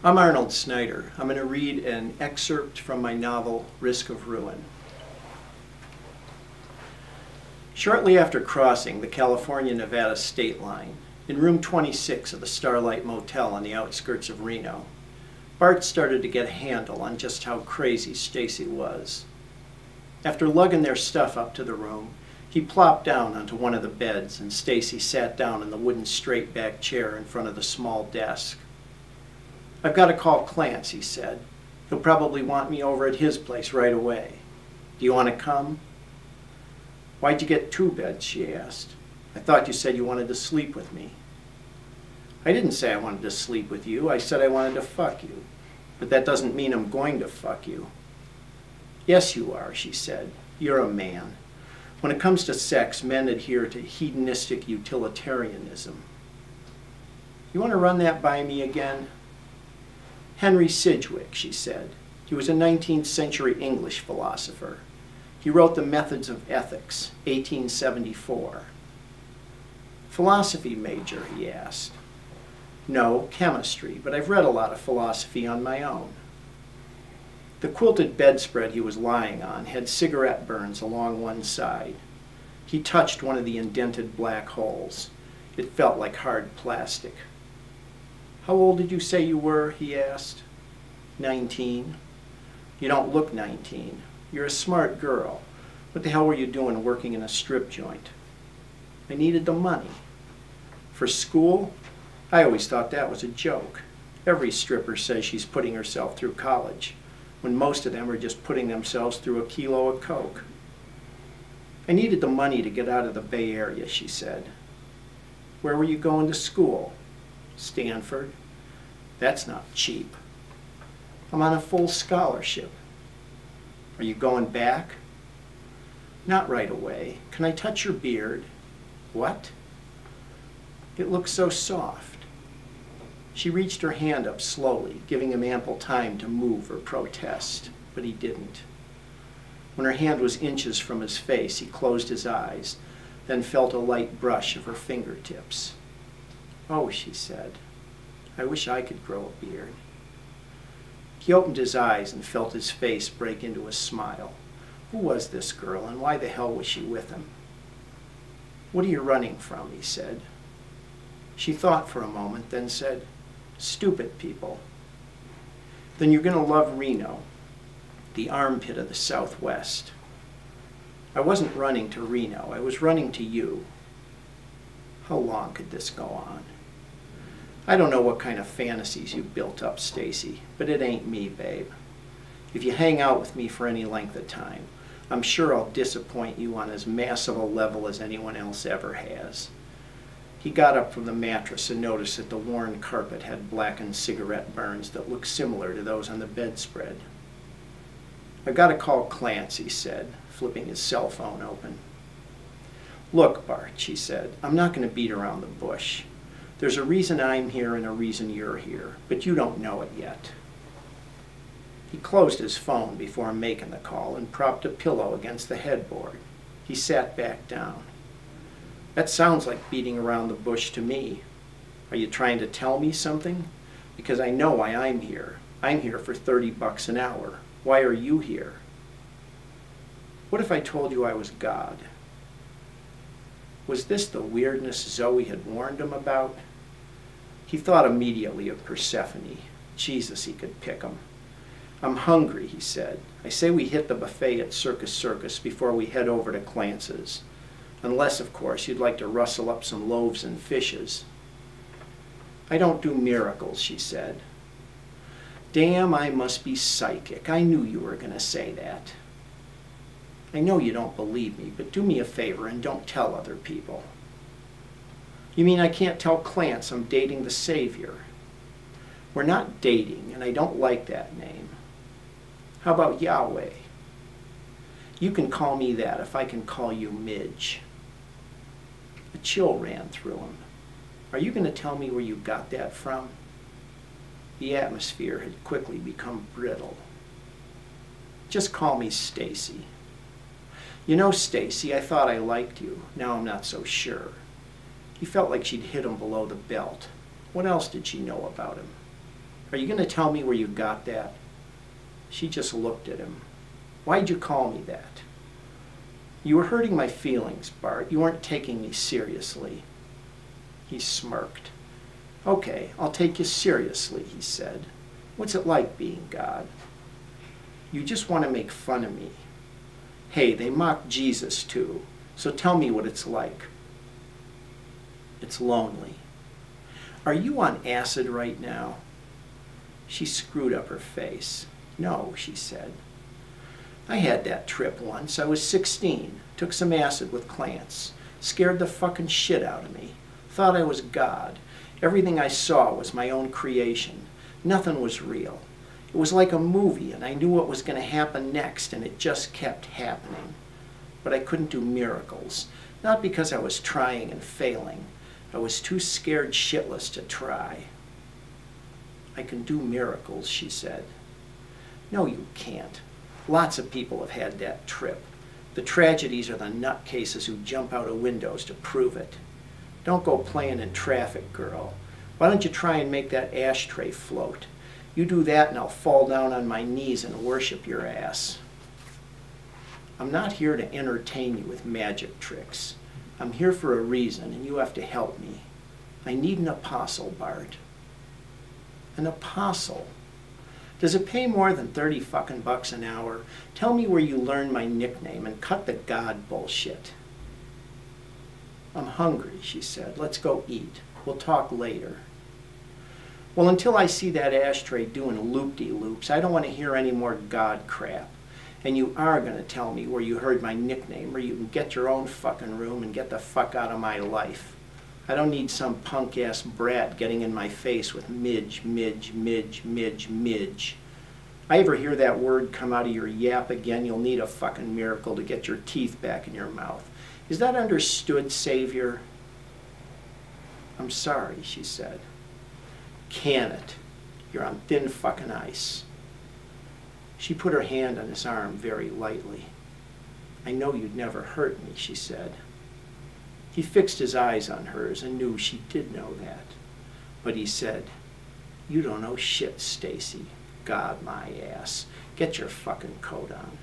I'm Arnold Snyder. I'm going to read an excerpt from my novel, Risk of Ruin. Shortly after crossing the California-Nevada state line, in room 26 of the Starlight Motel on the outskirts of Reno, Bart started to get a handle on just how crazy Stacy was. After lugging their stuff up to the room, he plopped down onto one of the beds and Stacy sat down in the wooden straight-back chair in front of the small desk. "I've got to call Clance," he said. "He'll probably want me over at his place right away. Do you want to come?" "Why'd you get 2 beds?" she asked. "I thought you said you wanted to sleep with me." "I didn't say I wanted to sleep with you. I said I wanted to fuck you. But that doesn't mean I'm going to fuck you." "Yes, you are," she said. "You're a man. When it comes to sex, men adhere to hedonistic utilitarianism." "You want to run that by me again?" "Henry Sidgwick," she said. "He was a 19th century English philosopher. He wrote The Methods of Ethics, 1874. "Philosophy major?" he asked. "No, chemistry, but I've read a lot of philosophy on my own." The quilted bedspread he was lying on had cigarette burns along one side. He touched one of the indented black holes. It felt like hard plastic. "How old did you say you were?" he asked. 19. "You don't look 19. You're a smart girl. What the hell were you doing working in a strip joint?" "I needed the money." "For school? I always thought that was a joke. Every stripper says she's putting herself through college, when most of them are just putting themselves through a kilo of coke." "I needed the money to get out of the Bay Area," she said. "Where were you going to school?" "Stanford." "That's not cheap." "I'm on a full scholarship." "Are you going back?" "Not right away. Can I touch your beard?" "What?" "It looks so soft." She reached her hand up slowly, giving him ample time to move or protest, but he didn't. When her hand was inches from his face, he closed his eyes, then felt a light brush of her fingertips. "Oh," she said, "I wish I could grow a beard." He opened his eyes and felt his face break into a smile. Who was this girl, and why the hell was she with him? "What are you running from?" he said. She thought for a moment, then said, "Stupid people." "Then you're going to love Reno, the armpit of the Southwest." "I wasn't running to Reno. I was running to you." How long could this go on? "I don't know what kind of fantasies you've built up, Stacy, but it ain't me, babe. If you hang out with me for any length of time, I'm sure I'll disappoint you on as massive a level as anyone else ever has." He got up from the mattress and noticed that the worn carpet had blackened cigarette burns that looked similar to those on the bedspread. "I've got to call Clance," he said, flipping his cell phone open. "Look, Bart," she said, "I'm not going to beat around the bush. There's a reason I'm here and a reason you're here, but you don't know it yet." He closed his phone before making the call and propped a pillow against the headboard. He sat back down. "That sounds like beating around the bush to me. Are you trying to tell me something? Because I know why I'm here. I'm here for $30 an hour. Why are you here?" "What if I told you I was God?" Was this the weirdness Zoe had warned him about? He thought immediately of Persephone. Jesus, he could pick 'em. "I'm hungry," he said. "I say we hit the buffet at Circus before we head over to Clance's. Unless, of course, you'd like to rustle up some loaves and fishes." "I don't do miracles," she said. "Damn, I must be psychic. I knew you were going to say that." "I know you don't believe me, but do me a favor and don't tell other people." "You mean I can't tell Clance I'm dating the Savior?" "We're not dating, and I don't like that name." "How about Yahweh?" "You can call me that if I can call you Midge." A chill ran through him. "Are you going to tell me where you got that from?" The atmosphere had quickly become brittle. "Just call me Stacy." "You know, Stacy, I thought I liked you. Now I'm not so sure." He felt like she'd hit him below the belt. What else did she know about him? Are you going to tell me where you got that? She just looked at him. Why'd you call me that? You were hurting my feelings, Bart. You weren't taking me seriously. He smirked. Okay, I'll take you seriously, he said. What's it like being God? You just want to make fun of me. Hey, they mock Jesus too, so tell me what it's like. It's lonely. Are you on acid right now? She screwed up her face. No, she said. I had that trip once. I was 16. Took some acid with Clance. Scared the fucking shit out of me. Thought I was God. Everything I saw was my own creation. Nothing was real. It was like a movie, and I knew what was going to happen next, and it just kept happening. But I couldn't do miracles. Not because I was trying and failing. I was too scared shitless to try. I can do miracles, she said. No, you can't. Lots of people have had that trip. The tragedies are the nutcases who jump out of windows to prove it. Don't go playing in traffic, girl. Why don't you try and make that ashtray float? You do that and I'll fall down on my knees and worship your ass. I'm not here to entertain you with magic tricks. I'm here for a reason, and you have to help me. I need an apostle, Bart. An apostle? Does it pay more than 30 fucking bucks an hour? Tell me where you learned my nickname and cut the God bullshit. I'm hungry, she said. Let's go eat. We'll talk later. Well, until I see that ashtray doing loop-de-loops, I don't want to hear any more God crap. And you are going to tell me where you heard my nickname, or you can get your own fucking room and get the fuck out of my life. I don't need some punk-ass brat getting in my face with midge, midge, midge, midge, midge. I ever hear that word come out of your yap again, you'll need a fucking miracle to get your teeth back in your mouth. Is that understood, Savior? I'm sorry, she said. Can it? You're on thin fucking ice. She put her hand on his arm very lightly. I know you'd never hurt me, she said. He fixed his eyes on hers and knew she did know that. But he said, you don't know shit, Stacy. God, my ass. Get your fucking coat on.